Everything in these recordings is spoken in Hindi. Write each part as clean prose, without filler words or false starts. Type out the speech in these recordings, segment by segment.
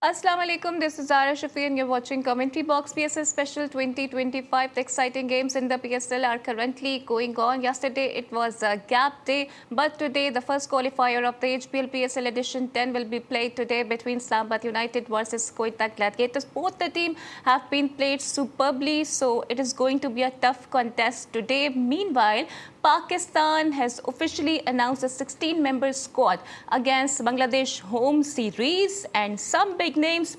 Assalamu alaikum. This is Zara Shafi and you're watching Commentary Box. PSL Special 2025. The exciting games in the PSL are currently going on. Yesterday it was a gap day, but today the first qualifier of the HPL PSL Edition 10 will be played today between Islamabad United versus Quetta Gladiators. Both the team have been played superbly, so it is going to be a tough contest today. Meanwhile, Pakistan has officially announced a 16-member squad against Bangladesh home series, and some big names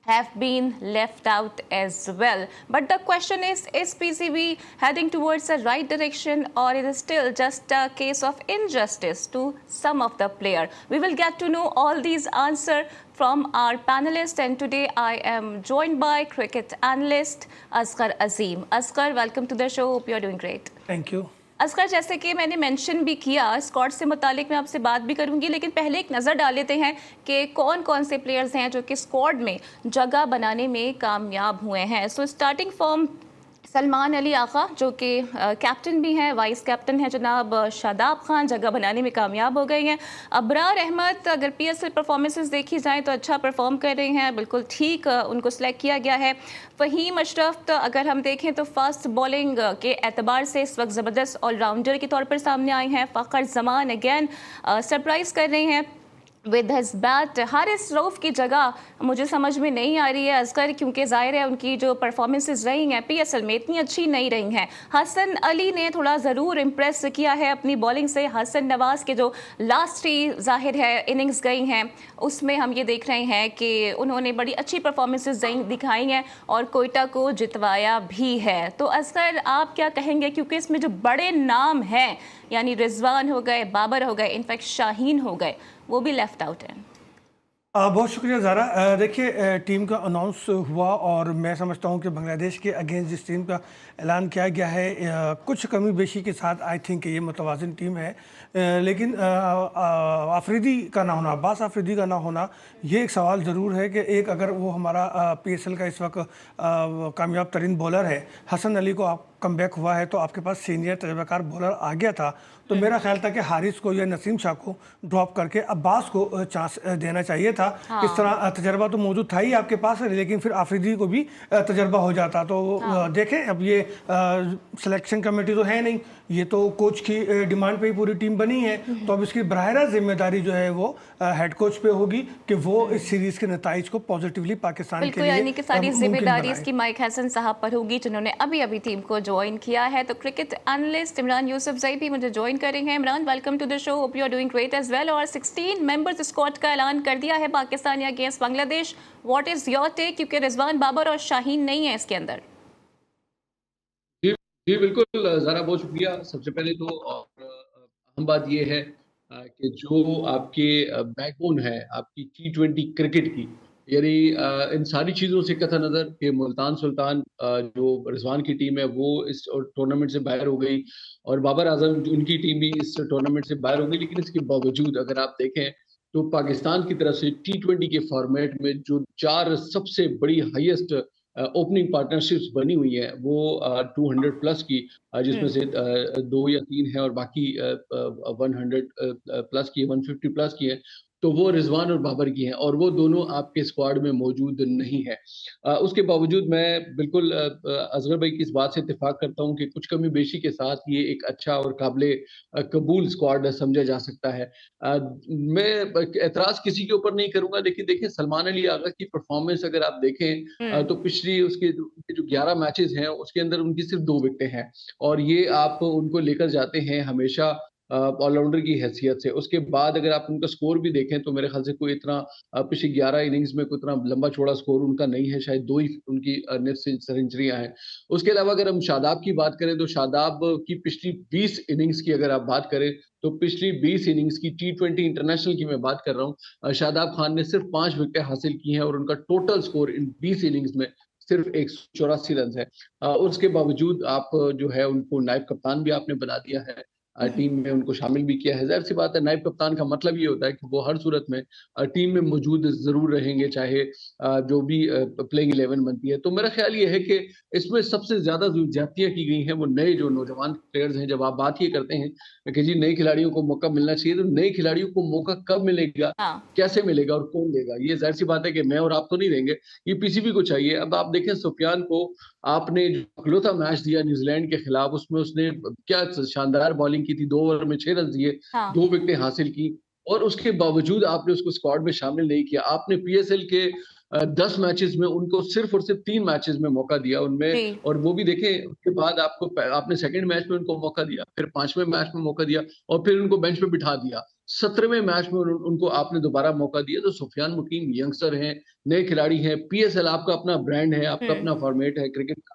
have been left out as well. But the question is PCB heading towards the right direction, or it is still just a case of injustice to some of the players? We will get to know all these answers from our panelists, and today I am joined by cricket analyst Asghar Azim. Asghar, welcome to the show. Hope you are doing great. Thank you. Asghar, जैसे कि मैंने मेंशन भी किया, स्क्वाड से मुतालिक मैं आपसे बात भी करूंगी, लेकिन पहले एक नज़र डाल लेते हैं कि कौन कौन से प्लेयर्स हैं जो कि स्क्वाड में जगह बनाने में कामयाब हुए हैं। So starting from Salman Ali आका, जो कि कैप्टन भी हैं, वाइस कैप्टन हैं जनाब शादाब खान, जगह बनाने में कामयाब हो गए हैं। अबरार अहमद, अगर पीएसएल परफॉर्मेंसेस देखी जाए तो अच्छा परफॉर्म कर रहे हैं, बिल्कुल ठीक, उनको सेलेक्ट किया गया है। फ़हीम अशरफ, अगर हम देखें तो फास्ट बॉलिंग के एतबार से इस वक्त ज़बरदस्त ऑलराउंडर के तौर पर सामने आए हैं। फ़खर जमान अगेन सरप्राइज़ कर रहे हैं with his bat. Haris Rauf की जगह मुझे समझ में नहीं आ रही है असगर, क्योंकि ज़ाहिर है उनकी जो परफॉर्मेंसेस रही हैं पीएसएल में इतनी अच्छी नहीं रही हैं। हसन अली ने थोड़ा ज़रूर इम्प्रेस किया है अपनी बॉलिंग से। हसन नवाज़ के जो लास्ट 3 ज़ाहिर है इनिंग्स गई हैं उसमें हम ये देख रहे हैं कि उन्होंने बड़ी अच्छी परफॉर्मेंसेस दिखाई हैं और कोयटा को जितवाया भी है। तो असगर, आप क्या कहेंगे, क्योंकि इसमें जो बड़े नाम हैं यानी रिजवान हो गए, बाबर हो गए, इनफैक्ट शाहीन हो गए, वो भी लेफ्ट आउट है। बहुत शुक्रिया ज़ारा। देखिए, टीम का अनाउंस हुआ और मैं समझता हूं कि बांग्लादेश के अगेंस्ट जिस टीम का ऐलान किया गया है कुछ कमी बेशी के साथ आई थिंक ये मुतवाज़िन टीम है, लेकिन आफरीदी का ना होना, अब्बास आफरीदी का ना होना, ये एक सवाल ज़रूर है कि एक अगर वो हमारा पीएसएल का इस वक्त कामयाब तरीन बॉलर है, हसन अली को आप कम बैक हुआ है तो आपके पास सीनियर तजर्बाकार बॉलर आ गया था, तो मेरा ख्याल था कि हारिस को या नसीम शाह को ड्रॉप करके अब्बास को चांस देना चाहिए था। हाँ। इस तरह तजर्बा तो मौजूद था ही आपके पास, लेकिन फिर आफरीदी को भी तजर्बा हो जाता। तो हाँ। देखें, अब ये सिलेक्शन कमेटी तो है नहीं, ये तो कोच की डिमांड पे ही पूरी टीम बनी है, तो अब इसकी बराह रास्त जिम्मेदारी जो है वो हेड कोच पे होगी कि वो इस सीरीज के नताइज को पॉजिटिवली पाकिस्तान के लिए, यानी कि सारी जिम्मेदारी इसकी माइक हसन साहब पर होगी जिन्होंने अभी अभी टीम को ज्वाइन किया है। तो क्रिकेट एनालिस्ट इमरान यूसुफजई भी मुझे ज्वाइन करेंगे। Imran, welcome to the show, hope you are doing great as well. और 16 मेंबर्स स्क्वाड का ऐलान कर दिया है Pakistan against Bangladesh. What is your take, क्योंकि रिजवान, बाबर और शाहीन नहीं है इसके अंदर? जी बिल्कुल ज़रा, बहुत शुक्रिया। सबसे पहले तो और अहम बात ये है कि जो आपके बैकबोन है आपकी T20 क्रिकेट की, यानी इन सारी चीज़ों से कथा नज़र कि मुल्तान सुल्तान जो रिजवान की टीम है वो इस टूर्नामेंट से बाहर हो गई और बाबर आजम उनकी टीम भी इस टूर्नामेंट से बाहर हो गई, लेकिन इसके बावजूद अगर आप देखें तो पाकिस्तान की तरफ से T20 के फॉर्मेट में जो 4 सबसे बड़ी हाईएस्ट ओपनिंग पार्टनरशिप्स बनी हुई है वो 200 प्लस की, जिसमें से 2 या 3 है और बाकी 100 प्लस की, 150 प्लस की है, तो वो रिजवान और बाबर की हैं और वो दोनों आपके स्क्वाड में मौजूद नहीं है। उसके बावजूद मैं बिल्कुल असगर भाई की इस बात से इत्तेफाक करता हूं कि कुछ कमी बेशी के साथ ये एक अच्छा और काबिले कबूल स्क्वाड समझा जा सकता है। मैं एतराज किसी के ऊपर नहीं करूंगा, लेकिन देखिए सलमान अली आगा की परफॉर्मेंस अगर आप देखें तो पिछली उसके जो 11 मैचेस हैं उसके अंदर उनकी सिर्फ 2 विकेटें हैं और ये आप उनको लेकर जाते हैं हमेशा ऑलराउंडर की हैसियत से। उसके बाद अगर आप उनका स्कोर भी देखें तो मेरे ख्याल से कोई इतना पिछले 11 इनिंग्स में कोई इतना लंबा चौड़ा स्कोर उनका नहीं है, शायद 2 ही उनकी नेट सेंचुरियां हैं। उसके अलावा अगर हम शादाब की बात करें तो शादाब की पिछली 20 इनिंग्स की अगर आप बात करें तो पिछली 20 इनिंग्स की T20 इंटरनेशनल की मैं बात कर रहा हूँ, शादाब खान ने सिर्फ 5 विकेटें हासिल की हैं और उनका टोटल स्कोर इन 20 इनिंग्स में सिर्फ 184 रन है। उसके बावजूद आप जो है उनको नायब कप्तान भी आपने बना दिया है टीम में उनको शामिल भी किया है। ज़ाहिर सी बात है, नायब कप्तान का मतलब ये होता है कि वो हर सूरत में टीम में मौजूद ज़रूर रहेंगे, चाहे जो भी प्लेइंग 11 बनती है। तो मेरा ख्याल ये है कि इसमें सबसे ज़्यादा जो ज्यादतियाँ की गई हैं, वो नए जो नौजवान प्लेयर्स हैं। जब आप बात ये करते हैं कि जी नए खिलाड़ियों को मौका मिलना चाहिए, तो नए खिलाड़ियों को मौका कब मिलेगा, हाँ। कैसे मिलेगा और कौन देगा? ये ज़ाहिर सी बात है कि मैं और आप तो नहीं देंगे, ये पीसीबी को चाहिए। अब आप देखें सुफियान को आपने जो इकलौता मैच दिया न्यूज़ीलैंड के खिलाफ, उसमें उसने क्या शानदार बॉलिंग की थी, 2 ओवर में 6 रन दिए, हाँ। 2 विकेटें हासिल की और उसके बावजूद आपने उसको स्क्वाड में शामिल नहीं किया। आपने पीएसएल के 10 मैचेस में उनको सिर्फ और सिर्फ 3 मैचेस में मौका दिया उनमें, जी। और वो भी देखें उसके बाद आपने सेकंड मैच में उनको मौका दिया, फिर 5वें मैच में मौका दिया और फिर उनको बेंच पे बिठा दिया। 17वें मैच में उनको आपने दोबारा मौका दिया। तो सुफियान मुकीम यंगस्टर हैं, नए खिलाड़ी हैं, पीएसएल आपका अपना ब्रांड है, आपका हुँ। अपना फॉर्मेट है क्रिकेट का।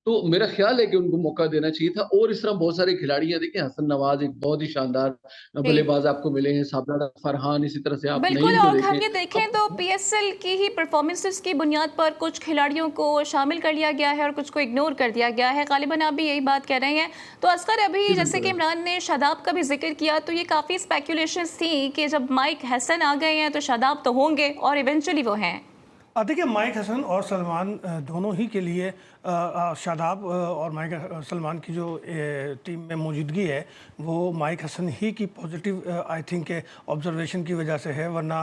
तो मेरा ख़्याल है कि उनको मौका देना चाहिए था, और इस तरह बहुत सारे खिलाड़ी हैं। देखिए हसन नवाज़ एक बहुत ही शानदार जी। बल्लेबाज़ आपको मिले हैं, शाबलाल फरहान, इसी तरह से आप बिल्कुल, नईम को और हम देखें। ये देखें तो अब पीएसएल की ही परफॉर्मेंसेस की बुनियाद पर कुछ खिलाड़ियों को शामिल कर लिया गया है और कुछ को इग्नोर कर दिया गया है। ग़ालिबन आप भी यही बात कह रहे हैं। तो असगर, अभी जी, जैसे कि बिल्कुल। इमरान ने शादाब का भी ज़िक्र किया, तो ये काफ़ी स्पेकुलेशंस थी कि जब माइक हसन आ गए हैं तो शादाब तो होंगे, और इवेंचुअली वो हैं। देखिए, माइक हसन और सलमान दोनों ही के लिए शादाब और माइक सलमान की जो टीम में मौजूदगी है, वो माइक हसन ही की पॉजिटिव आई थिंक ऑब्जर्वेशन की वजह से है। वरना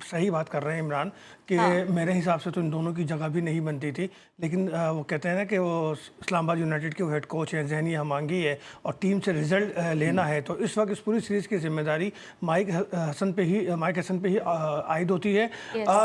सही बात कर रहे हैं इमरान कि हाँ। मेरे हिसाब से तो इन दोनों की जगह भी नहीं बनती थी। लेकिन वो कहते हैं ना कि वो इस्लामाबाद यूनाइटेड के हेड कोच हैं, ज़हनी हमांगी है और टीम से रिजल्ट लेना है, तो इस वक्त इस पूरी सीरीज़ की जिम्मेदारी माइक हसन पे ही आयद होती है।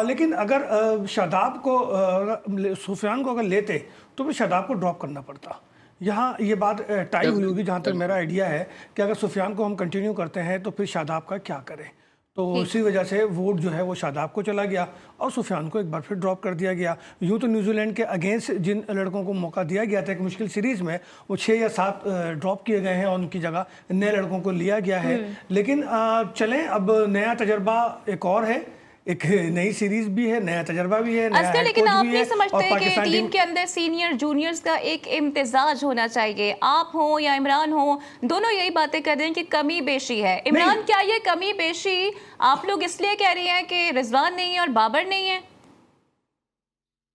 लेकिन अगर शादाब को सुफियान को अगर लेते तो फिर शादाब को ड्रॉप करना पड़ता। यहाँ ये बात टाई हुई होगी, जहाँ तक मेरा आइडिया है कि अगर सुफियान को हम कंटिन्यू करते हैं तो फिर शादाब का क्या करें। तो ठीक। इसी वजह से वोट जो है वो शादाब को चला गया और सुफियान को एक बार फिर ड्रॉप कर दिया गया। यूँ तो न्यूजीलैंड के अगेंस्ट जिन लड़कों को मौका दिया गया था एक मुश्किल सीरीज़ में, वो 6 या 7 ड्रॉप किए गए हैं और उनकी जगह नए लड़कों को लिया गया है। लेकिन चलें, अब नया तजर्बा एक और है, एक नई सीरीज भी है, नया तजर्बा भी है, नया असगर, हेड लेकिन कोच आप भी नहीं है और समझते कि पाकिस्तान टीम टीम। के अंदर सीनियर जूनियर्स का एक इम्तिजाज होना चाहिए? आप हो या इमरान हो, दोनों यही बातें कर रहे हैं कि कमी बेशी है। इमरान, क्या ये कमी बेशी आप लोग इसलिए कह रही हैं कि रिजवान नहीं है और बाबर नहीं है?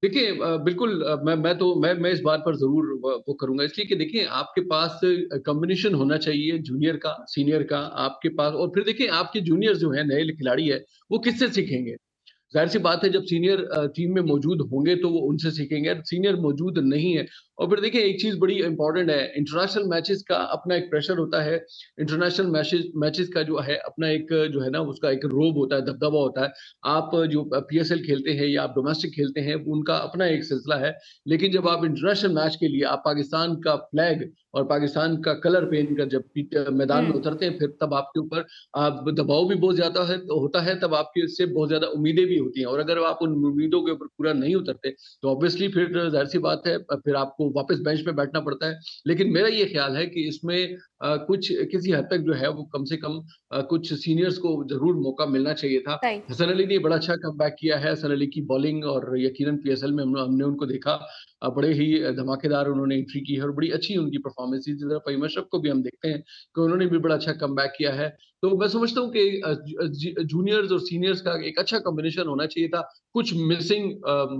देखिए बिल्कुल मैं इस बात पर ज़रूर वो करूँगा, इसलिए कि देखिए आपके पास कॉम्बिनेशन होना चाहिए जूनियर का, सीनियर का आपके पास। और फिर देखिए आपके जूनियर जो हैं, नए खिलाड़ी हैं, वो किससे सीखेंगे? ज़ाहिर-सी बात है, जब सीनियर टीम में मौजूद होंगे तो वो उनसे सीखेंगे, सीनियर मौजूद नहीं है। और फिर देखिए एक चीज़ बड़ी इम्पोर्टेंट है, इंटरनेशनल मैचेज़ का अपना एक प्रेशर होता है, इंटरनेशनल मैचेज़ मैचेज़ का जो है अपना एक जो है ना उसका एक रोब होता है, दबदबा होता है। आप जो पीएसएल खेलते हैं या आप डोमेस्टिक खेलते हैं, उनका अपना एक सिलसिला है। लेकिन जब आप इंटरनेशनल मैच के लिए आप पाकिस्तान का फ्लैग और पाकिस्तान का कलर पहन कर जब मैदान में हुँ। उतरते हैं, फिर तब आपके ऊपर दबाव भी बहुत ज़्यादा होता है, तब आपकी इससे बहुत ज़्यादा उम्मीदें भी होती हैं, और अगर आप उन उम्मीदों के ऊपर पूरा नहीं उतरते, तो ऑब्वियसली फिर ज़ाहिर-सी बात है फिर आपको वापस बेंच पे बैठना पड़ता है। लेकिन मेरा ये ख़्याल है कि इसमें कुछ किसी हद तक जो है वो कम से कम कुछ सीनियर्स को ज़रूर मौका मिलना चाहिए था। सही। हसन अली ने बड़ा अच्छा कमबैक किया है, हसन अली की बॉलिंग, और यकीनन पीएसएल में हमने उनको देखा, बड़े ही धमाकेदार उन्होंने एंट्री की है और बड़ी अच्छी उनकी परफ़ॉर्मेंस थी। इसी तरह फ़हीम अशरफ को भी हम देखते हैं कि उन्होंने भी बड़ा अच्छा कमबैक किया है। तो मैं समझता हूँ कि जूनियर्स और सीनियर्स का एक अच्छा कॉम्बिनेशन होना चाहिए था। कुछ मिसिंग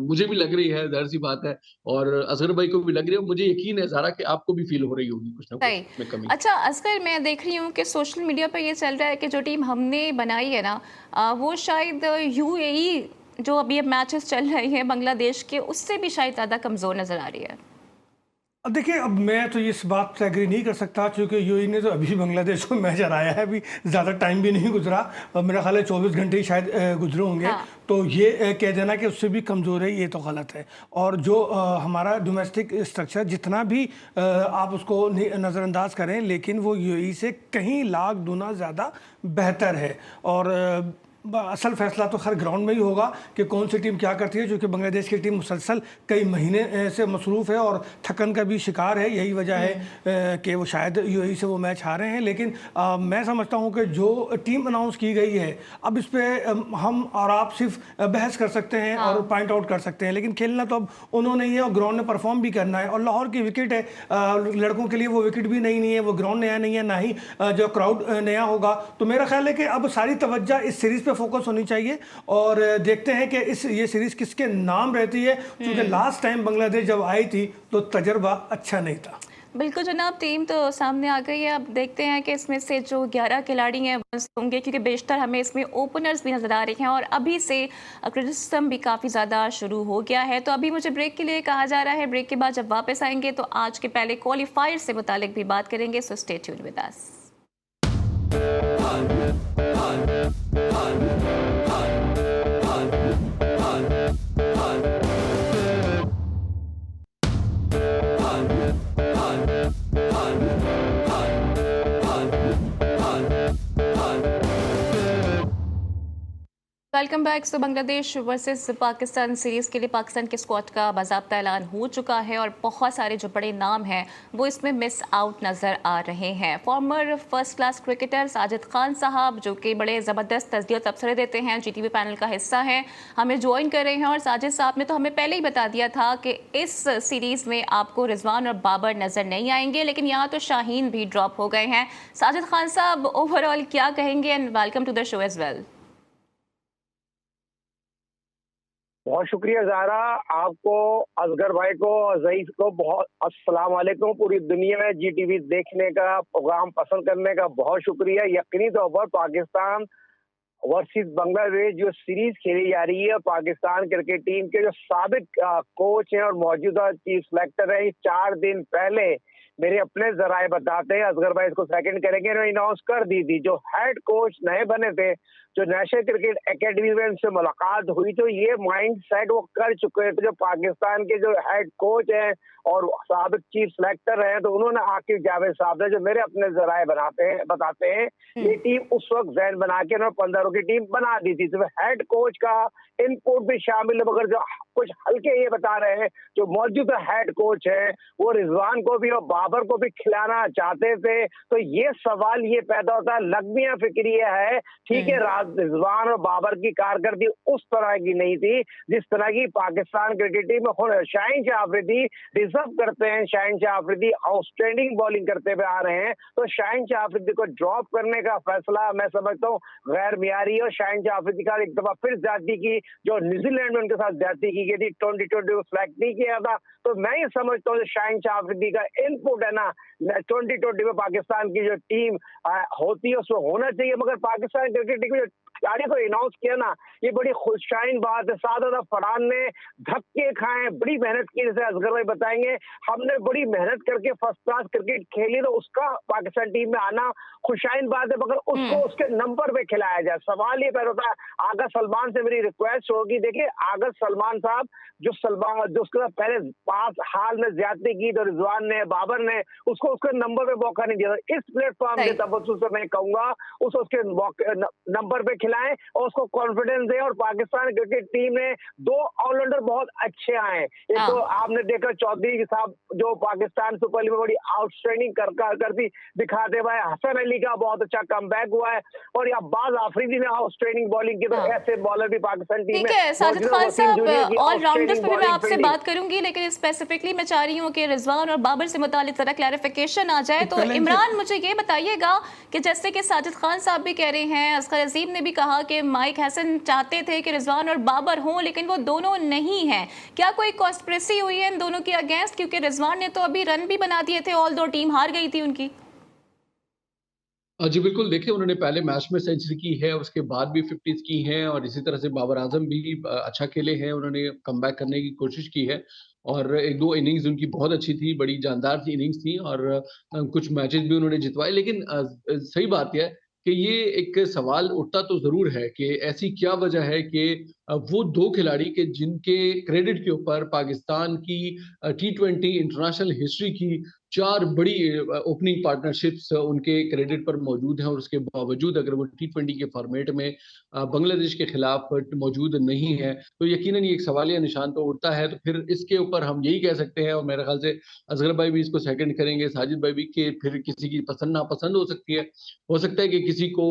मुझे भी लग रही है, ज़ाहिर-सी बात है, और असगर भाई को भी लग रही है। मुझे यकीन है ज़ारा कि आपको भी फ़ील हो रही होगी कुछ ना कुछ सही। इसमें कमी। अच्छा असगर, मैं देख रही हूँ कि सोशल मीडिया पे ये चल रहा है कि जो टीम हमने बनाई है ना, वो शायद यूएई जो अभी अब मैचेस चल रहे हैं बांग्लादेश के, उससे भी शायद ज़्यादा कमज़ोर नज़र आ रही है। अब देखिए, अब मैं तो इस बात से एग्री नहीं कर सकता क्योंकि यूएई ने तो अभी बांग्लादेश को मैच हराया है, अभी ज़्यादा टाइम भी नहीं गुजरा, मेरा ख्याल है 24 घंटे ही शायद गुजरे होंगे। हाँ। तो ये कह देना कि उससे भी कमज़ोर है, ये तो गलत है। और जो हमारा डोमेस्टिक स्ट्रक्चर जितना भी आप उसको नज़रअंदाज करें, लेकिन वो यूएई से कहीं लाख गुना ज़्यादा बेहतर है। और असल फैसला तो हर ग्राउंड में ही होगा कि कौन सी टीम क्या करती है, क्योंकि बांग्लादेश की टीम मुसलसल कई महीने से मसरूफ़ है और थकन का भी शिकार है। यही वजह है कि वो शायद यूएई से वो मैच हारे हैं। लेकिन मैं समझता हूँ कि जो टीम अनाउंस की गई है, अब इस पर हम और आप सिर्फ बहस कर सकते हैं और पॉइंट आउट कर सकते हैं, लेकिन खेलना तो अब उन्होंने ही है और ग्राउंड में परफॉर्म भी करना है। और लाहौर की विकेट है, लड़कों के लिए वो विकेट भी नहीं है, वो ग्राउंड नया नहीं है, ना ही जो क्राउड नया होगा। तो मेरा ख्याल है कि अब सारी तवज्जो इस सीरीज पे फोकस होनी चाहिए और देखते हैं कि ये सीरीज किसके नाम रहती है, क्योंकि लास्ट टाइम बांग्लादेश जब आई थी तो तजर्बा अच्छा नहीं था। बिल्कुल जनाब, टीम तो सामने आ गई है। अब देखते हैं कि इसमें से जो 11 खिलाड़ी हैं वो होंगे, क्योंकि बेशतर हमें इसमें ओपनर्स भी नज़र आ रहे हैं और अभी से क्रिटिसिज्म भी काफ़ी ज़्यादा शुरू हो गया है। तो अभी मुझे ब्रेक के लिए कहा जा रहा है, ब्रेक के बाद जब वापस आएंगे तो आज के पहले क्वालिफायर से मुतालिक भी बात करेंगे। So stay tuned with us. Welcome back. तो बांग्लादेश वर्सेस पाकिस्तान सीरीज़ के लिए पाकिस्तान के स्क्वाड का बाज़ाब्ता ऐलान हो चुका है और बहुत सारे जो बड़े नाम हैं वो इसमें मिस आउट नज़र आ रहे हैं। Farmer first class cricketer Sajid Khan साहब, जो कि बड़े ज़बरदस्त तस्दीर तबसरे देते हैं, जीटीवी पैनल का हिस्सा हैं, हमें ज्वाइन कर रहे हैं। और साजिद साहब ने तो हमें पहले ही बता दिया था कि इस सीरीज़ में आपको रिजवान और बाबर नज़र नहीं आएंगे, लेकिन यहाँ तो शाहीन भी ड्रॉप हो गए हैं। साजिद खान साहब, ओवरऑल क्या कहेंगे and welcome to the show as well. बहुत शुक्रिया ज़ारा, आपको, असगर भाई को और ज़ईद को बहुत अस्सलाम वालेकुम। पूरी दुनिया में जीटीवी देखने का, प्रोग्राम पसंद करने का बहुत शुक्रिया। यकीनी तौर पर पाकिस्तान वर्सेस बांग्लादेश जो सीरीज खेली जा रही है, पाकिस्तान क्रिकेट टीम के जो साबिक कोच हैं और मौजूदा चीफ सेलेक्टर हैं, 4 दिन पहले मेरे अपने जराए बताते हैं, असगर भाई इसको सेकंड करेंगे, ने अनाउंस कर दी थी। जो हेड कोच नए बने थे, जो नेशनल क्रिकेट एकेडमी में उनसे मुलाकात हुई, तो ये माइंड सेट वो कर चुके थे। जो पाकिस्तान के जो हेड कोच हैं और साबिक चीफ सेलेक्टर हैं, तो उन्होंने आकिब जावेद साहब ने, जो मेरे अपने जराए बताते हैं, ये टीम उस वक्त जहन बना के उन्होंने 15 की टीम बना दी थी। तो हेड कोच का इनपुट भी शामिल है, मगर जो कुछ हल्के ये बता रहे हैं, जो मौजूदा हेड कोच है वो रिजवान को भी और बाबर को भी खिलाना चाहते थे। तो ये सवाल ये पैदा होता है, लगमिया फिक्रिया है, ठीक है, रिजवान और बाबर की कारकर्दगी उस तरह की नहीं थी जिस तरह की पाकिस्तान क्रिकेट टीम में शाहीन शाह अफरीदी डिजर्व करते हैं। शाहीन शाह अफरीदी आउटस्टैंडिंग बॉलिंग करते हुए आ रहे हैं, तो शाहीन शाह अफरीदी को ड्रॉप करने का फैसला मैं समझता हूँ गैर मियारी। और शाहीन शाह अफरीदी का एक दफा फिर ज्यादती की, जो न्यूजीलैंड में उनके साथ ज्यादती की गई थी, 2020 को सिलेक्ट नहीं किया था। तो मैं ये समझता हूँ शाहीन शाह अफरीदी का इनपुट है ना, 2020 में पाकिस्तान की जो टीम होती है उसमें होना चाहिए। मगर पाकिस्तान क्रिकेट टीम खिलाड़ी को अनाउंस किया ना, ये बड़ी खुशशाइन बात है। सादत फरहान ने धक्के खाए, बड़ी मेहनत की, जैसे असगर भाई बताएंगे, हमने बड़ी मेहनत करके फर्स्ट क्लास क्रिकेट खेली, तो उसका पाकिस्तान टीम में आना खुशशाइन बात है, मगर उसको उसके नंबर पे खिलाया जाए। सवाल ये पैदा होता है, आगा सलमान से मेरी रिक्वेस्ट होगी, देखिए आगा सलमान साहब, जो उसके पहले 5 हाल में ज्यादती की, तो रिजवान ने, बाबर ने, उसको उसके नंबर पे मौका नहीं दिया। इस प्लेटफॉर्म के तवज्जो से मैं कहूंगा उसके नंबर पे खिलाएं और उसको कॉन्फिडेंस दें। और पाकिस्तान क्रिकेट टीम में 2 ऑलराउंडर बहुत अच्छे आए। एक तो आपने देखा चौधरी साहब, जो पाकिस्तान सुपर लीग में बड़ी आउटस्टैंडिंग करती दिखाते हुए, हसन अली का बहुत अच्छा कमबैक हुआ है, और या अब्बास आफरीदी ने आउटस्टैंडिंग बॉलिंग की। तो ऐसे बॉलर भी पाकिस्तान टीम में। ठीक है साजिद खान साहब, ऑलराउंडर्स पे भी मैं आपसे बात करूंगी, लेकिन स्पेसिफिकली मैं चाह रही हूँ कि रिजवान और बाबर से मुतालिक जरा क्लैरिफिकेशन आ जाए। तो इमरान, मुझे ये बताइएगा कि जैसे कि साजिद खान साहब भी कह रहे हैं, असगर अजीम ने भी कहा कि माइक हसन चाहते थे कि रिजवान और बाबर हों, लेकिन वो दोनों नहीं हैं। क्या कोई कॉन्स्पिरेसी हुई है इन दोनों के अगेंस्ट? क्योंकि रिजवान ने तो अभी रन भी बना दिए थे, ऑल दो टीम हार गई थी उनकी। जी बिल्कुल, देखिए उन्होंने पहले मैच में सेंचुरी की है, उसके बाद भी 50s की हैं, और इसी तरह से बाबर आजम भी अच्छा खेले हैं, उन्होंने कमबैक करने की कोशिश की है, और 1-2 इनिंग्स उनकी बहुत अच्छी थी, बड़ी जानदार सी इनिंग्स थी, और कुछ मैचेस भी उन्होंने जितवाए। लेकिन सही बात यह है कि ये एक सवाल उठता तो ज़रूर है कि ऐसी क्या वजह है कि वो 2 खिलाड़ी के जिनके क्रेडिट के ऊपर पाकिस्तान की T20 इंटरनेशनल हिस्ट्री की 4 बड़ी ओपनिंग पार्टनरशिप्स उनके क्रेडिट पर मौजूद हैं, और उसके बावजूद अगर वो T20 के फॉर्मेट में बांग्लादेश के खिलाफ मौजूद नहीं है, तो यकीनन ये एक सवालिया निशान तो उठता है। तो फिर इसके ऊपर हम यही कह सकते हैं, और मेरे ख्याल से असगर भाई भी इसको सेकंड करेंगे, साजिद भाई भी, कि फिर किसी की पसंद नापसंद हो सकती है। हो सकता है कि किसी को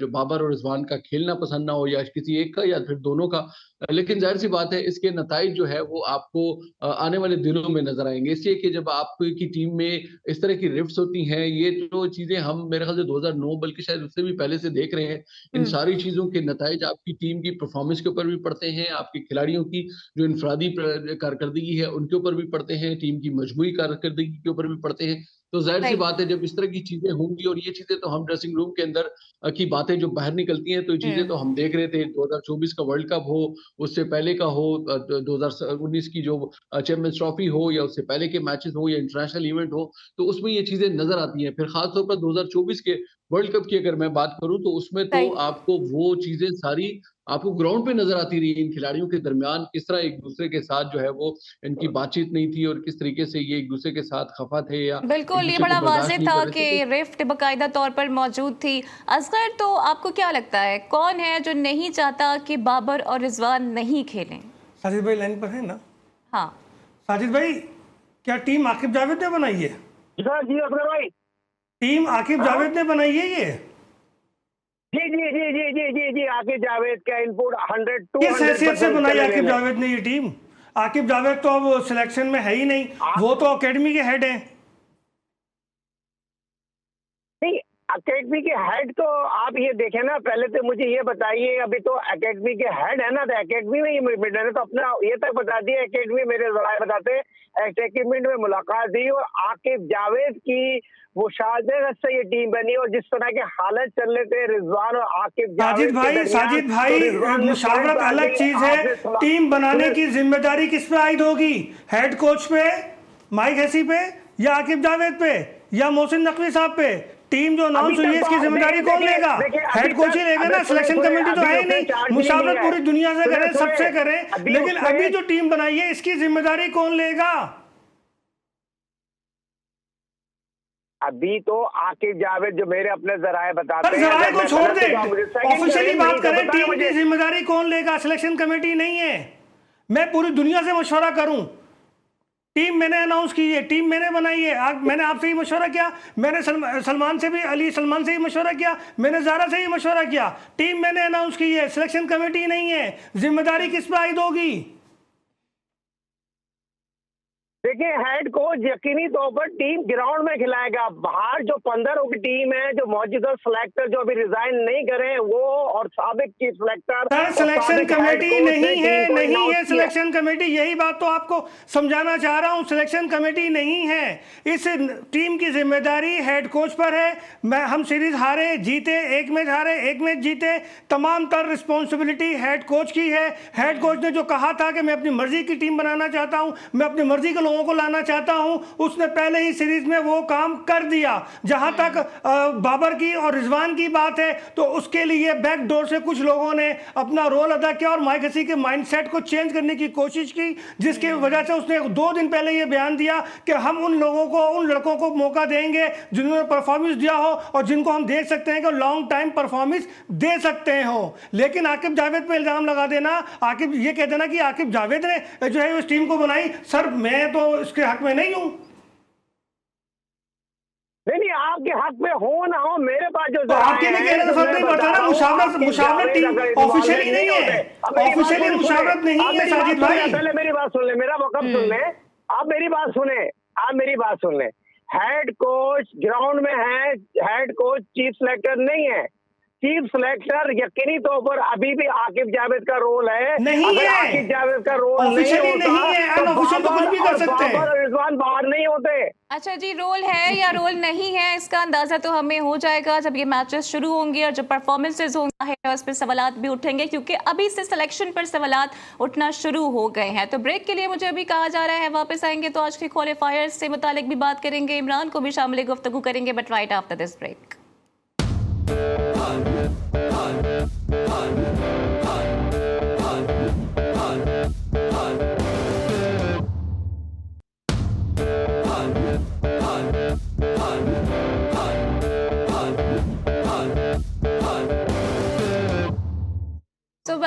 जो बाबर और रिजवान का खेलना पसंद ना हो, या किसी एक का, या फिर दोनों का। लेकिन जाहिर सी बात है, इसके नताइज जो है वो आपको आने वाले दिनों में नजर आएंगे, इसलिए कि जब आपकी टीम में इस तरह की रिफ्ट्स होती हैं, ये जो चीजें हम मेरे ख्याल से 2009 बल्कि शायद उससे भी पहले से देख रहे हैं। इन सारी चीजों के नताइज आपकी टीम की परफॉर्मेंस के ऊपर भी पड़ते हैं, आपके खिलाड़ियों की जो इनफरादी कारकर्दगी है उनके ऊपर भी पड़ते हैं, टीम की मजमूई कारकर्दगी के ऊपर भी पड़ते हैं। तो जाहिर सी बात है, जब इस तरह की चीजें होंगी, और ये चीजें तो हम ड्रेसिंग रूम के अंदर की बातें जो बाहर निकलती हैं, तो ये चीजें तो हम देख रहे थे, 2024 का वर्ल्ड कप हो, उससे पहले का हो, 2019 की जो चैंपियंस ट्रॉफी हो, या उससे पहले के मैचेस हो, या इंटरनेशनल इवेंट हो, तो उसमें ये चीजें नजर आती हैं। फिर खासतौर पर 2024 के वर्ल्ड कप की अगर मैं बात करूं, तो उसमें तो आपको वो चीजें सारी आपको ग्राउंड पे नजर आती रही, इन खिलाड़ियों के दरमियान किस तरह एक दूसरे के साथ जो है वो इनकी बातचीत नहीं थी, और किस तरीके से ये एक दूसरे के साथ खफा थे, या बिल्कुल, ये बड़ा वाज़ेह था कि रिफ्ट बाकायदा तौर पर मौजूद थी। असगर, तो आपको क्या लगता है कौन है जो नहीं चाहता कि बाबर और रिजवान नहीं खेलें? साजिद भाई लाइन पर है ना? हाँ साजिद भाई, क्या टीम आकिब जावेद ने बनाई है? जी असगर भाई, टीम आकिब जावेद ने बनाई है ये? जी जी जी जी जी जी जी आकिब जावेद का इनपुट 100 किस हैसियत से बनाई आकिब जावेद ने ये टीम? आकिब जावेद तो अब सिलेक्शन में है ही नहीं, वो तो एकेडमी के हेड हैं। नहीं, एकेडमी के हेड तो आप ये देखें ना, पहले तो मुझे ये बताइए, अभी तो एकेडमी के हेड है ना, तो एकेडमी में ही मैंने तो अपना ये तक बता दिया, एकेडमी मेरे जराए बताते एकेडमी में मुलाकात दी, और आकिब जावेद की मुशाहदत से ये टीम बनी, और जिस तरह के हालत चल रहे थे रिजवान और आकिब जावेद साजिद भाई, मुशावरत अलग चीज है, टीम बनाने की जिम्मेदारी किस पे आयद होगी? हेड कोच पे, माइक हैसी पे, या आकिब जावेद पे, या मोहसिन नकवी साहब पे? टीम जो अनाउंस हुई है इसकी जिम्मेदारी कौन लेगा? हेड कोच ही लेगा ना, सिलेक्शन कमेटी तो है ही नहीं। मुशावरत पूरी दुनिया से करें, सबसे करें, लेकिन अभी जो टीम बनाई है इसकी जिम्मेदारी कौन लेगा? अभी तो आकिब जावेद जो मेरे अपने जराए बताते हैं, जराए को छोड़ दे, ऑफिशियली बात करें, टीम की जिम्मेदारी कौन लेगा? सिलेक्शन कमेटी नहीं है। मैं पूरी दुनिया से मशवरा करूं, टीम मैंने अनाउंस की है, टीम मैंने बनाई है, मैंने आपसे ही मशवरा किया, मैंने सलमान से भी, अली सलमान से ही मशवरा किया, मैंने ज़ारा से ही मशवरा किया, टीम मैंने अनाउंस की है, सिलेक्शन कमेटी नहीं है। जिम्मेदारी किस पर आयद होगी? देखिए, हेड कोच यकीनी तौर पर टीम ग्राउंड में खिलाएगा। बाहर जो 15 की टीम है, जो मौजूदा सिलेक्टर जो अभी रिजाइन नहीं करे वो, और साबिक चीफ सिलेक्टर, सिलेक्शन कमेटी नहीं है सिलेक्शन कमेटी। यही बात तो आपको समझाना चाह रहा हूं, सिलेक्शन कमेटी नहीं है। इस टीम की जिम्मेदारी हेड कोच पर है। हम सीरीज हारे जीते, एक मैच हारे एक मैच जीते, तमाम तर रिस्पॉन्सिबिलिटी हेड कोच की है। हेड कोच ने जो कहा था कि मैं अपनी मर्जी की टीम बनाना चाहता हूं, मैं अपनी मर्जी के लोगों को लाना चाहता हूं, उसने पहले ही सीरीज में वो काम कर दिया। जहां तक बाबर की और रिजवान की बात है, तो उसके लिए बैक डोर से कुछ लोगों ने अपना रोल अदा किया और माइक हसी के माइंडसेट को चेंज करने की कोशिश की, जिसकी वजह से उसने 2 दिन पहले ये बयान दिया कि हम उन लोगों को, उन लड़कों को मौका देंगे जिन्होंने परफॉर्मेंस दिया हो और जिनको हम देख सकते हैं कि लॉन्ग टाइम परफॉर्मेंस दे सकते हो। लेकिन आकिब जावेद पे इल्जाम लगा देना, आकिब ये कह देना कि आकिब जावेद ने जो है उस टीम को बनाई, सर मैं तो इसके हक में नहीं हूं। नहीं, आपके हक में हो ना हो, मेरे पास जो तो आपके में कहने का फर्क नहीं पड़ता ना। मुशावरत टीम ऑफिशियली नहीं है, ऑफिशियली मुशावरत नहीं है साजिद भाई। पहले मेरी बात सुन ले, मेरा वक़्त सुन ले, आप मेरी बात सुने, आप मेरी बात सुन ले। हेड कोच ग्राउंड में है, हेड कोच चीफ सिलेक्टर नहीं है। चीफ सिलेक्टर यकीनी तौर पर अभी भी आकिब जावेद का रोल है। नहीं है, आकिब जावेद का रोल नहीं है, अनऑफिशियल तो कुछ भी कर सकते हैं, रिजवान बाहर नहीं होते। अच्छा जी, रोल है या रोल नहीं है इसका अंदाजा तो हमें हो जाएगा जब ये मैचेस शुरू होंगे और जब परफॉर्मेंसेज होंगे उस पर सवालात भी उठेंगे, क्योंकि अभी से सिलेक्शन पर सवालात उठना शुरू हो गए हैं। तो ब्रेक के लिए मुझे अभी कहा जा रहा है, वापस आएंगे तो आज के क्वालिफायर्स से मुतालिक भी बात करेंगे, इमरान को भी शामिल गुफ्तगू करेंगे, but right after this break.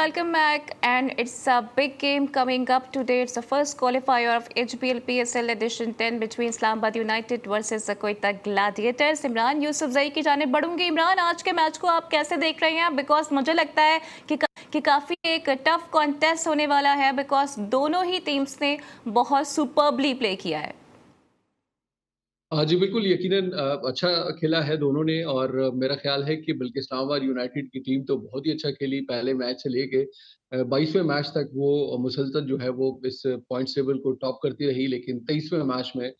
welcome back, and it's a big game coming up today. It's the first qualifier of HBL PSL Edition 10 between Islamabad United versus Quetta Gladiators. Imran Yousafzai की जानिब बढ़ूंगी। इमरान, आज के मैच को आप कैसे देख रहे हैं? बिकॉज मुझे लगता है कि काफ़ी एक टफ कॉन्टेस्ट होने वाला है, बिकॉज दोनों ही टीम्स ने बहुत सुपर्बली प्ले किया है। हाँ जी, बिल्कुल यकीनन अच्छा खेला है दोनों ने। और मेरा ख्याल है कि बल्कि इस्लामाबाद यूनाइटेड की टीम तो बहुत ही अच्छा खेली। पहले मैच से लेके 22वें मैच तक वो मुसलसल जो है वो इस पॉइंट्स टेबल को टॉप करती रही, लेकिन 23वें मैच में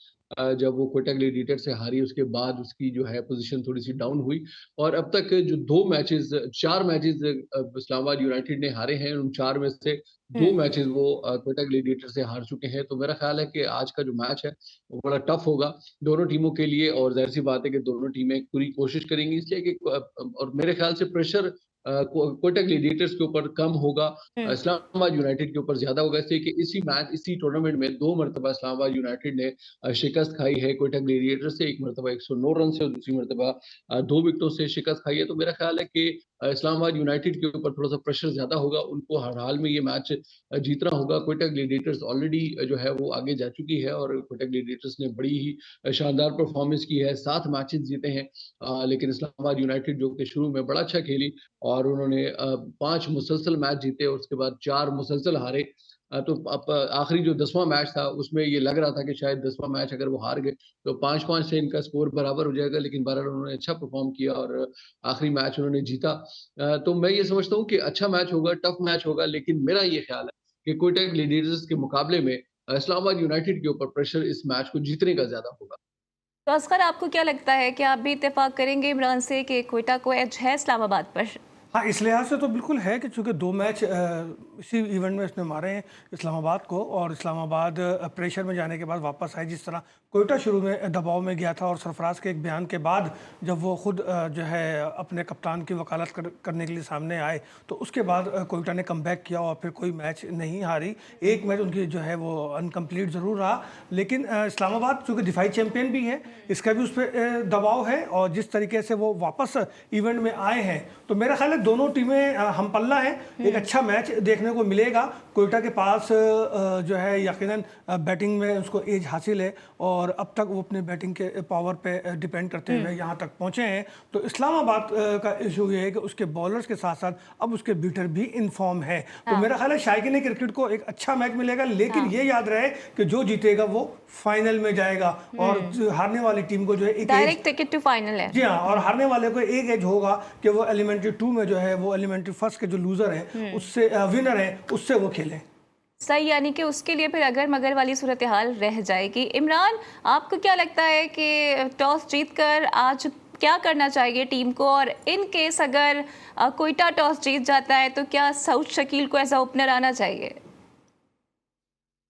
जब वो क्वेटा ग्लेडिएटर से हारी उसके बाद उसकी जो है पोजीशन थोड़ी सी डाउन हुई। और अब तक जो 4 मैचेस इस्लामाबाद यूनाइटेड ने हारे हैं, उन 4 में से 2 मैचेस वो क्वेटा ग्लेडिएटर से हार चुके हैं। तो मेरा ख्याल है कि आज का जो मैच है वो बड़ा टफ होगा दोनों टीमों के लिए। और जाहिर सी बात है कि दोनों टीमें पूरी कोशिश करेंगी, इसलिए कि और मेरे ख्याल से प्रेशर क्वेटा ग्लेडिएटर्स के ऊपर कम होगा, इस्लामाबाद यूनाइटेड के ऊपर ज्यादा होगा, इसलिए कि इसी टूर्नामेंट में 2 मरतबा इस्लामाबाद यूनाइटेड ने शिकस्त खाई है क्वेटा ग्लेडिएटर्स से। एक मरतबा 109 रन से और दूसरी मरतबा 2 विकेटों से शिकस्त खाई है। तो मेरा ख्याल है कि इस्लामाबाद यूनाइटेड के ऊपर थोड़ा सा प्रेशर ज्यादा होगा, उनको हर हाल में ये मैच जीतना होगा। क्वेटा ग्लेडिएटर्स ऑलरेडी जो है वो आगे जा चुकी है और क्वेटा ग्लेडिएटर्स ने बड़ी ही शानदार परफॉर्मेंस की है, 7 मैचेस जीते हैं। लेकिन इस्लामाबाद यूनाइटेड जो कि शुरू में बड़ा अच्छा खेली और उन्होंने 5 मुसलसल मैच जीते और उसके बाद 4 मुसलसल हारे। तो आखिरी जो 10वां मैच था उसमें ये लग रहा था कि शायद 10वां मैच अगर वो हार गए तो 5-5 से इनका स्कोर बराबर हो जाएगा, लेकिन बहरहाल उन्होंने अच्छा परफॉर्म किया और आखिरी मैच उन्होंने जीता। तो मैं ये समझता हूँ कि अच्छा मैच होगा, टफ मैच होगा, लेकिन मेरा ये ख्याल है कि क्वेटा ग्लेडिएटर्स के मुकाबले में इस्लामाबाद यूनाइटेड के ऊपर प्रेशर इस मैच को जीतने का ज्यादा होगा। तो असगर, आपको क्या लगता है कि आप भी इत्तेफाक करेंगे इमरान से कि क्वेटा को एज है इस्लामाबाद पर? हाँ, इस लिहाज से तो बिल्कुल है कि चूँकि 2 मैच इसी इवेंट में इसने मारे हैं इस्लामाबाद को, और इस्लामाबाद प्रेशर में जाने के बाद वापस आए। जिस तरह कोयटा शुरू में दबाव में गया था और सरफराज के एक बयान के बाद जब वो खुद जो है अपने कप्तान की वकालत करने के लिए सामने आए, तो उसके बाद कोयटा ने कमबैक किया और फिर कोई मैच नहीं हारी। एक मैच उनकी जो है वो अनकम्प्लीट ज़रूर रहा, लेकिन इस्लामाबाद चूँकि दिफाई चैम्पियन भी है, इसका भी उस पर दबाव है। और जिस तरीके से वो वापस इवेंट में आए हैं, तो मेरा ख्याल है दोनों टीमें हम पल्ला है, एक अच्छा मैच देखने को मिलेगा। कोयटा के पास जो है यकीनन बैटिंग में उसको एज हासिल है और अब तक वो अपने बैटिंग के पावर पे डिपेंड करते हुए यहाँ तक पहुँचे हैं। तो इस्लामाबाद का इशू ये है कि उसके बॉलर्स के साथ साथ अब उसके बीटर भी इनफॉर्म है। तो मेरा ख्याल है शायकीन क्रिकेट को एक अच्छा मैच मिलेगा, लेकिन ये याद रहे कि जो जीतेगा वो फाइनल में जाएगा और हारने वाली टीम को जो है डायरेक्ट टिकट टू फाइनल है। जी हाँ, और हारने वाले को एक एज होगा कि वो एलिमेंट्री 2 में जो है वो एलिमेंट्री फर्स्ट के जो लूजर है उससे विनर है उससे वो खेलें। सही, यानी कि उसके लिए फिर अगर मगर वाली सूरत हाल रह जाएगी। इमरान, आपको क्या लगता है कि टॉस जीतकर आज क्या करना चाहिए टीम को, और इन केस अगर कोयटा टॉस जीत जाता है तो क्या सऊद शकील को ऐसा ओपनर आना चाहिए?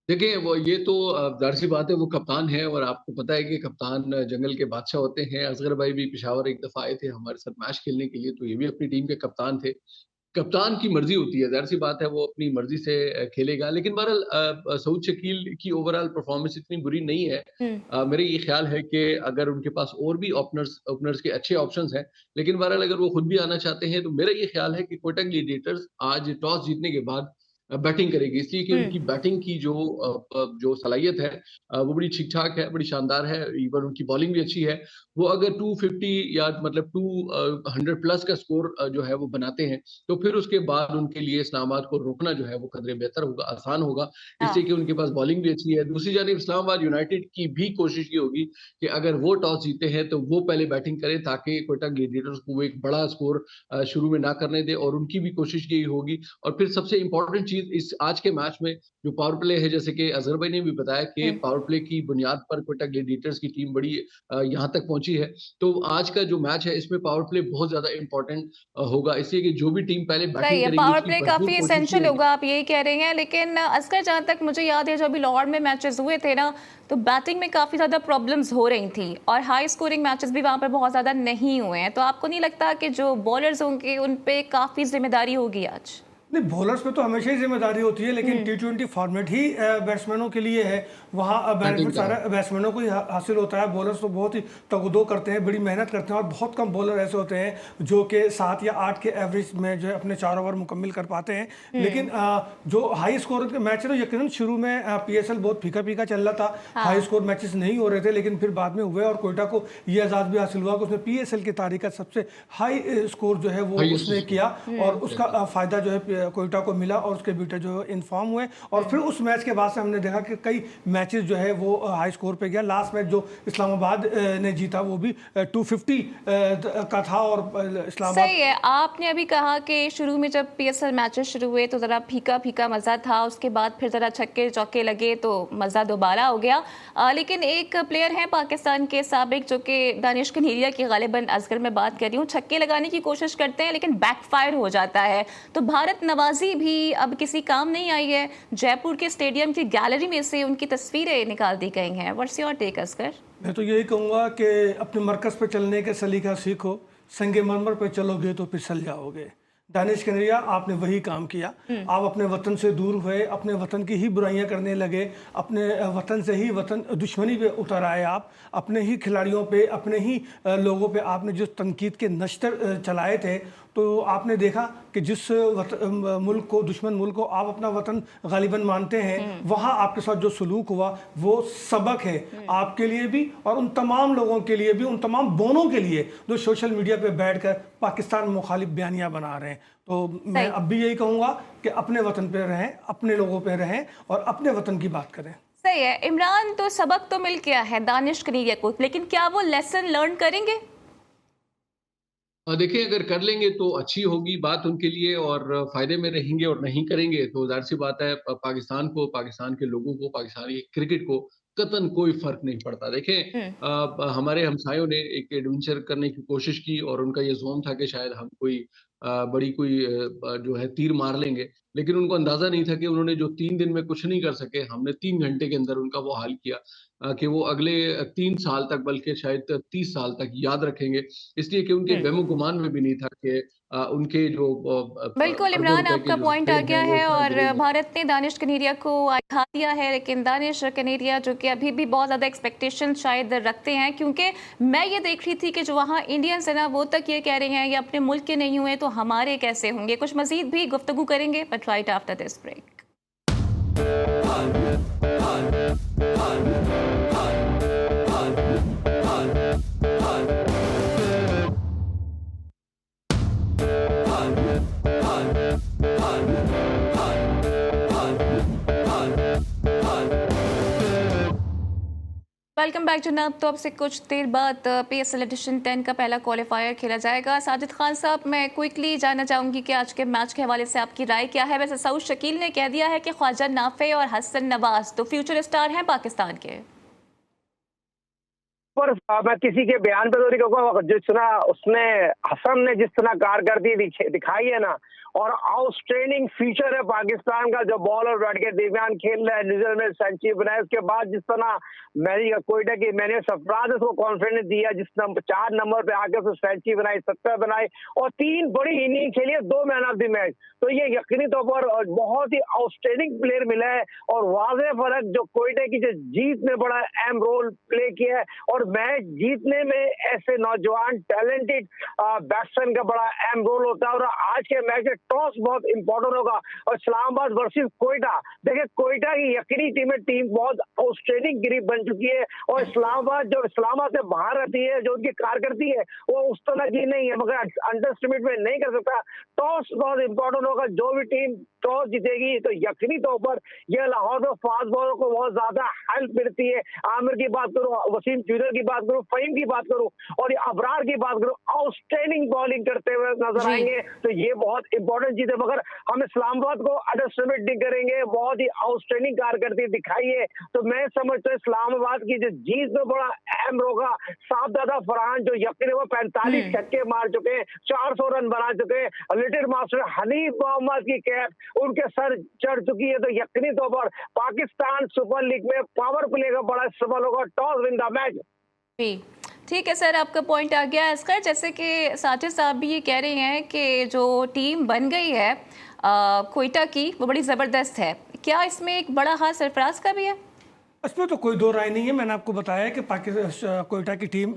देखिए, वो ये तो ज़ाहिर सी बात है, वो कप्तान है और आपको पता है कि कप्तान जंगल के बादशाह होते हैं। असगर भाई भी पेशावर एक दफ़ा आए थे हमारे साथ मैच खेलने के लिए, तो ये भी अपनी टीम के कप्तान थे। कप्तान की मर्जी होती है, ज़ाहिर सी बात है वो अपनी मर्जी से खेलेगा। लेकिन बहरहाल सऊद शकील की ओवरऑल परफॉर्मेंस इतनी बुरी नहीं है। मेरा ये ख्याल है कि अगर उनके पास और भी ओपनर्स के अच्छे ऑप्शंस हैं, लेकिन बहरहाल अगर वो खुद भी आना चाहते हैं, तो मेरा ये ख्याल है कि कोयटा ग्लेडिएटर्स आज टॉस जीतने के बाद बैटिंग करेगी, इसलिए कि उनकी बैटिंग की जो सलाहियत है वो बड़ी ठीक-ठाक है, बड़ी शानदार है। इवन उनकी बॉलिंग भी अच्छी है। वो अगर 250 या मतलब 200 प्लस का स्कोर जो है वो बनाते हैं, तो फिर उसके बाद उनके लिए इस्लामाबाद को रोकना जो है वो कदरे बेहतर होगा, आसान होगा, इसलिए कि उनके पास बॉलिंग भी अच्छी है। दूसरी जानिब इस्लामाबाद यूनाइटेड की भी कोशिश ये होगी कि अगर वो टॉस जीते हैं तो वो पहले बैटिंग करें, ताकि कोयटा ग्लेडिएटर्स को वो एक बड़ा स्कोर शुरू में ना करने दें, और उनकी भी कोशिश यही होगी। और फिर सबसे इंपॉर्टेंट चीज़ इस आज के मैच में जो पावर प्ले है, जैसे कि अजहर भाई ने भी बताया कि पावर प्ले की बुनियाद पर कोयटा ग्लेडिएटर्स की टीम बड़ी यहाँ तक पहुंची है। तो आज का जो मैच है इसमें पावर प्ले बहुत ज्यादा इंपॉर्टेंट होगा, इसलिए कि जो भी टीम पहले बैटिंग करेगी पावर प्ले काफी एसेंशियल होगा, आप यही कह रहे हैं। लेकिन असगर, जहाँ तक मुझे याद है, जो अभी लाहौर में मैचेस हुए थे ना, तो बैटिंग में काफी ज्यादा प्रॉब्लम्स हो रही थी और हाई स्कोरिंग मैचेस भी वहां पर बहुत ज्यादा नहीं हुए हैं। तो आपको नहीं लगता कि जो बॉलर्स होंगे उन पे काफी जिम्मेदारी होगी आज? नहीं, बॉलर्स पे तो हमेशा ही जिम्मेदारी होती है, लेकिन T20 फॉर्मेट ही बैट्समैनों के लिए है। वहाँ बेनिफिट सारा बैट्समैनों को ही हासिल होता है। बॉलर्स तो बहुत ही तगदो करते हैं, बड़ी मेहनत करते हैं, और बहुत कम बॉलर ऐसे होते हैं जो कि 7 या 8 के एवरेज में जो है अपने 4 ओवर मुकम्मल कर पाते हैं। लेकिन जो हाई स्कोर के मैच है, तो यकीनन शुरू में PSL बहुत फीका फीका चल रहा था, हाई स्कोर मैचेस नहीं हो रहे थे, लेकिन फिर बाद में हुए और कोयटा को ये एजाज़ भी हासिल हुआ कि उसने PSL की तारीख का सबसे हाई स्कोर जो है वो उसने किया, और उसका फ़ायदा जो है कोयटा को मिला, और उसके बेटे जो इन्फॉर्म हुए। और फिर उस मैच के बाद से हमने देखा कि कई मैचेस जो है वो हाई स्कोर पे गया। लास्ट मैच जो इस्लामाबाद ने जीता वो भी 250 का था, और इस्लामाबाद। सही है, आपने अभी कहा कि शुरू में जब PSL मैचेस शुरू हुए तो ज़रा फीका फीका मज़ा था, उसके बाद फिर ज़रा छक्के चौके लगे तो मज़ा दोबारा हो गया। लेकिन एक प्लेयर हैं पाकिस्तान के साबिक, जो कि दानिश कनेरिया की, गालिबन असगर में बात कर रही हूँ, छक्के लगाने की कोशिश करते हैं लेकिन बैकफायर हो जाता है। तो भारत नवाजी भी अब किसी काम नहीं आई है। जयपुर के स्टेडियम की गैलरी में से उनकी तस्वीरें निकाल दी गई हैं। What's your take Asghar? मैं तो यही कहूँगा कि अपने मरकज़ पे चलने के सलीका सीखो, संगे मरमर पे चलोगे तो फिसल जाओगे। दानिश कनेरिया, आपने वही काम किया। आप अपने वतन से दूर हुए, अपने वतन की ही बुराइयां करने लगे, अपने वतन से ही वतन दुश्मनी पे उतर आए। आप अपने ही खिलाड़ियों पे, अपने ही लोगों पे आपने जो तनकीद के नश्तर चलाए थे, तो आपने देखा कि जिस मुल्क को, दुश्मन मुल्क को आप अपना वतन गालिबन मानते हैं, वहाँ आपके साथ जो सलूक हुआ वो सबक है आपके लिए भी, और उन तमाम लोगों के लिए भी, उन तमाम बोनों के लिए जो सोशल मीडिया पे बैठकर पाकिस्तान मुखालिफ बयानियाँ बना रहे हैं। तो मैं अब भी यही कहूँगा कि अपने वतन पे रहें, अपने लोगों पे रहें, और अपने वतन की बात करें। सही है इमरान, तो सबक तो मिल गया है दानिश कनेरिया को, लेकिन क्या वो लेसन लर्न करेंगे? देखिए, अगर कर लेंगे तो अच्छी होगी बात उनके लिए और फायदे में रहेंगे, और नहीं करेंगे तो जाहिर सी बात है पाकिस्तान को, पाकिस्तान के लोगों को, पाकिस्तानी क्रिकेट को कतन कोई फर्क नहीं पड़ता। देखें, हमारे हमसायों ने एक एडवेंचर करने की कोशिश की और उनका ये ज़ोन था कि शायद हम कोई बड़ी कोई जो है तीर मार लेंगे, लेकिन उनको अंदाजा नहीं था कि उन्होंने जो 3 दिन में कुछ नहीं कर सके, हमने 3 घंटे के अंदर उनका वो हाल किया कि वो अगले 3 साल तक, बल्कि शायद 30 साल तक याद रखेंगे। इसलिए कि उनके गमो गुमान में भी नहीं था कि उनके जो बिल्कुल अरबों इमरान, रुपए के आपका जो पॉइंट आ सफेद गया हैं वो है, शायद और गिरेंगे। भारत ने दानिश कनेरिया को आजमा दिया है, लेकिन दानिश कनेरिया जो कि अभी भी बहुत ज़्यादा एक्सपेक्टेशन शायद रखते हैं, क्योंकि मैं ये देख रही थी कि जो वहाँ इंडियंस है ना, वो तक ये कह रहे हैं ये अपने मुल्क के नहीं हुए तो हमारे कैसे होंगे। कुछ मजीद भी गुफ्तगू करेंगे, but right after this break. Welcome back जनाब। तो अब से कुछ देर बाद PSL एडिशन 10 का पहला क्वालिफायर खेला जाएगा। साजिद खान साहब, मैं क्विकली जानना चाहूँगी कि आज के मैच के हवाले से आपकी राय क्या है? वैसे सऊद शकील ने कह दिया है कि ख्वाजा नाफे और हसन नवाज तो फ्यूचर स्टार हैं पाकिस्तान के। पर मैं किसी के बयान पे तो नहीं कहूँगा, जिस तरह उसने, हसन ने जिस तरह कारकर्दगी दिखाई है ना, और आउटस्टैंडिंग फीचर है पाकिस्तान का, जो बॉलर बैठ के दरमियान खेल रहा है, न्यूजीलैंड में सेंचुरी बनाए, उसके बाद जिस तरह कोयटा की मैंने सरफराज उसको कॉन्फिडेंस दिया, जिस 4 नंबर पे आके उसने सेंचुरी बनाई, 70 बनाई, और 3 बड़ी इनिंग खेली है, 2 मैन ऑफ द मैच। तो ये यकीनी तौर पर बहुत ही आउटस्टैंडिंग प्लेयर मिला है, और वाज़ेह फर्क जो कोयटा की जो जीत में बड़ा अहम रोल प्ले किया है, और मैच जीतने में ऐसे नौजवान टैलेंटेड बैट्समैन का बड़ा अहम रोल होता है। और आज के मैच में टॉस बहुत इंपॉर्टेंट होगा, और इस्लामाबाद वर्सेस कोयटा, देखिए कोयटा की यकीनी टीम बहुत आउटस्टैंडिंग ग्रिप बन चुकी है, और इस्लामाबाद से बाहर रहती है, जो उनकी कारकर्दगी है वो उस तरह की नहीं है, मगर अंडरस्टिमेट में नहीं कर सकता। टॉस बहुत इंपॉर्टेंट होगा, जो भी टीम टॉस जीतेगी तो यकीनी तौर पर यह लाहौर में फास्ट बॉलर को बहुत ज्यादा हेल्प मिलती है। आमिर की बात करूं, वसीम जूनियर की बात करूं, फहीम की बात करूं, और अबरार की बात करूं, आउटस्टैंडिंग बॉलिंग करते हुए नजर आएंगे, तो ये बहुत इंपॉर्टेंट चीज है। मगर हम इस्लामाबाद को अंडरस्टिमेट नहीं करेंगे, बहुत ही आउटस्टैंडिंग कारकर्दगी दिखाई है, तो मैं समझता हूँ इस्लामाबाद की जो जीत में बड़ा अहम होगा साहबजादा फरहान, जो यकीन वो 45 छक्के मार चुके हैं, 400 रन बना चुके हैं, लिटिल मास्टर हनीफ मोहम्मद की कैप उनके सर चढ़ चुकी है, तो यकीनी तौर पर पाकिस्तान सुपर लीग में पावर प्ले का बड़ा इस्तेमाल होगा, टॉस विन द मैच। जी ठीक है सर, आपका पॉइंट आ गया। असगर, जैसे कि साजिद साहब भी ये कह रहे हैं कि जो टीम बन गई है कोयटा की वो बड़ी ज़बरदस्त है। क्या इसमें एक बड़ा हाथ सरफराज का भी है? इसमें तो कोई दो राय नहीं है। मैंने आपको बताया कि पाकिस्तान कोयटा की टीम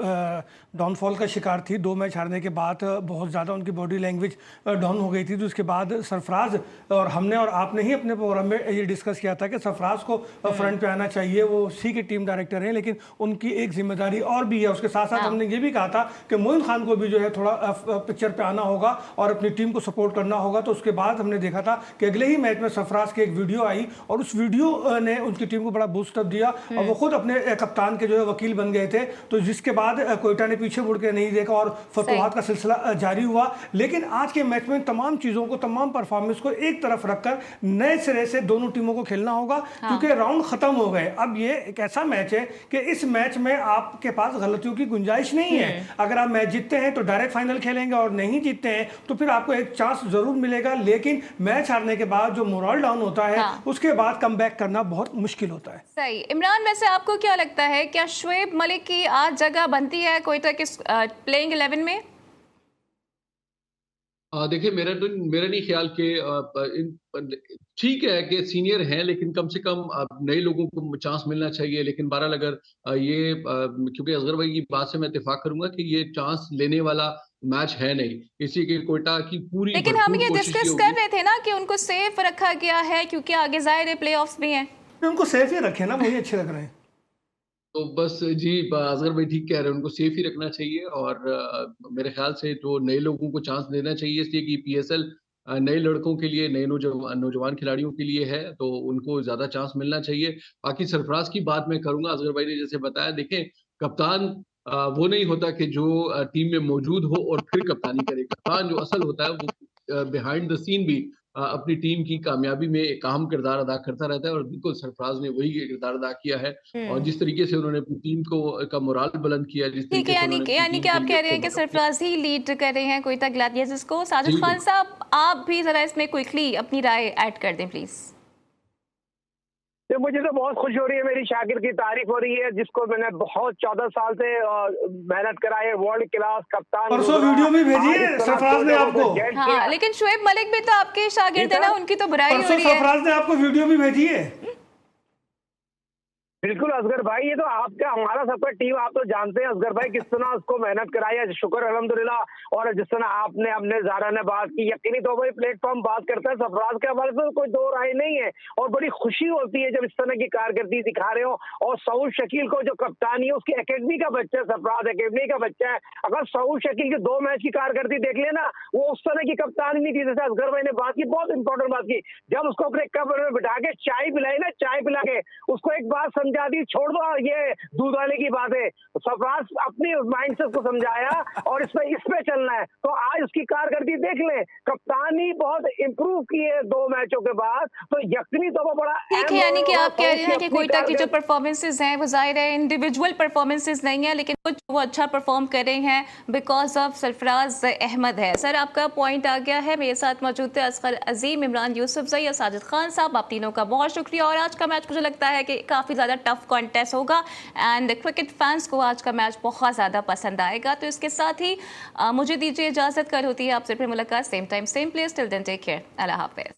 डाउनफॉल का शिकार थी। 2 मैच हारने के बाद बहुत ज़्यादा उनकी बॉडी लैंग्वेज डाउन हो गई थी। तो उसके बाद सरफराज और हमने और आपने ही अपने प्रोग्राम में ये डिस्कस किया था कि सरफराज को फ्रंट पे आना चाहिए। वो सी के टीम डायरेक्टर हैं, लेकिन उनकी एक जिम्मेदारी और भी है। उसके साथ साथ हमने ये भी कहा था कि मोइन खान को भी जो है थोड़ा पिक्चर पे आना होगा और अपनी टीम को सपोर्ट करना होगा। तो उसके बाद हमने देखा था कि अगले ही मैच में सरफराज की एक वीडियो आई और उस वीडियो ने उनकी टीम को बड़ा बूस्टअप दिया और वो खुद अपने कप्तान के जो है वकील बन गए थे। तो जिसके बाद कोयटा ने पीछे मुड़ के नहीं देखा और फतवाहत का सिलसिला जारी हुआ। लेकिन आज के मैच में तमाम चीज़ों को, तमाम परफॉर्मेंस को एक तरफ रखकर नए सिरे से दोनों टीमों को खेलना होगा, क्योंकि राउंड खत्म हो गए। अब ये एक ऐसा मैच है कि इस मैच में आपके पास गलतियों की गुंजाइश नहीं है। अगर आप मैच जीतते हैं तो डायरेक्ट फाइनल खेलेंगे और नहीं जीतते हैं तो फिर आपको एक चांस जरूर मिलेगा। लेकिन मैच हारने के बाद जो मोरल डाउन होता है उसके बाद कम बैक करना बहुत मुश्किल होता है। सही। इमरान, वैसे आपको क्या लगता है, क्या शुएब मलिक की आज जगह बनती है कोयटा के प्लेइंग 11 में? देखिए, मेरा नहीं ख्याल कि ठीक है कि सीनियर हैं, लेकिन कम से कम नए लोगों को चांस मिलना चाहिए। लेकिन बहरहाल अगर क्योंकि असगर भाई की बात से मैं इत्तेफाक करूंगा कि ये चांस लेने वाला मैच है नहीं, इसी के कोयटा की पूरी लेकिन हम ये भरपूर डिस्कस कोशिश कर रहे थे ना कि उनको सेफ रखा गया है क्योंकि आगे जाहिर प्लेऑफ्स भी हैं। उनको सेफ ही रखे ना, वही अच्छे लग रहे हैं। तो बस जी, असगर भाई ठीक कह रहे हैं, उनको सेफ ही रखना चाहिए और मेरे ख्याल से तो नए लोगों को चांस देना चाहिए, इसलिए कि पीएसएल नए लड़कों के लिए, नए नौजवान खिलाड़ियों के लिए है, तो उनको ज्यादा चांस मिलना चाहिए। बाकी सरफराज की बात मैं करूंगा, असगर भाई ने जैसे बताया, देखें कप्तान वो नहीं होता कि जो टीम में मौजूद हो और फिर कप्तानी करे। कप्तान जो असल होता है वो बिहाइंड द सीन भी अपनी टीम की कामयाबी में एक अहम किरदार अदा करता रहता है और बिल्कुल सरफराज ने वही किरदार अदा किया है। और जिस तरीके से उन्होंने अपनी टीम का मोराल बुलंद किया, जिस ठीक है, यानी कि आप कह रहे हैं कि सरफराज ही लीड कर रहे हैं कोयटा ग्लैडिएटर्स को। साजिद खान साहब, आप भी जरा इसमें क्विकली अपनी राय ऐड कर दें प्लीज। तो मुझे तो बहुत खुश हो रही है, मेरी शागिर की तारीफ हो रही है, जिसको मैंने बहुत 14 साल से मेहनत कराई है, वर्ल्ड क्लास कप्तान। परसों वीडियो भी भेजी है सरफराज ने आपको। हाँ, लेकिन शुएब मलिक भी तो आपके शागिर्द है ना, उनकी तो बुराई हो रही है। सरफराज ने आपको वीडियो भी भेजी है। बिल्कुल असगर भाई, ये तो आपका हमारा सबका टीम, आप तो जानते हैं असगर भाई किस तरह उसको मेहनत कराई है। शुक्र अल्हम्दुलिल्लाह। और जिस तरह आपने अपने ज़ारा ने बात की, यकीनी तौर पर प्लेटफॉर्म बात करता है सरफराज के हवाले से, कोई दो राय नहीं है। और बड़ी खुशी होती है जब इस तरह की कारकर्दगी दिखा रहे हो। और सऊद शकील को जो कप्तानी है, उसकी एकेडमी का बच्चा है, सरफराज एकेडमी का बच्चा है। अगर सऊद शकील की 2 मैच की कारकर्दगी देख लेना, वो उस तरह की कप्तानी नहीं थी। जैसे असगर भाई ने बात की, बहुत इंपॉर्टेंट बात की, जब उसको अपने कप में बिठा के चाय पिलाई ना, चाय पिला के उसको एक बात समझा दी, छोड़ दो ये दूध वाले की बात है। सरफराज अपनी माइंड से उसको समझाया और इस पे चलना है। तो आज उसकी कारकर्दगी देख ले, कप्तानी बहुत इंप्रूव की है 2 मैचों के बाद, तो यकीनी तौर पर बड़ा ठीक है। यानी कि आप कह रहे हैं कि कोयटा की जो परफॉर्मेंसेज हैं वो जाहिर है इंडिविजुअल परफॉर्मेंसेज नहीं है, लेकिन कुछ वो अच्छा परफॉर्म कर रहे हैं बिकॉज ऑफ सरफराज अहमद है। सर, आपका पॉइंट आ गया है। मेरे साथ मौजूद थे असगर अजीम, इमरान यूसुफजई और साजिद खान साहब। आप तीनों का बहुत शुक्रिया। और आज का मैच मुझे लगता है कि काफ़ी ज़्यादा टफ कॉन्टेस्ट होगा एंड क्रिकेट फैंस को आज का मैच बहुत ज़्यादा पसंद आएगा। तो इसके साथ ही मुझे दीजिए इजाज़त। कल होती है आपसे फिर मुलाकात, same time same place. Till then take care, अल्लाह हाफिज़।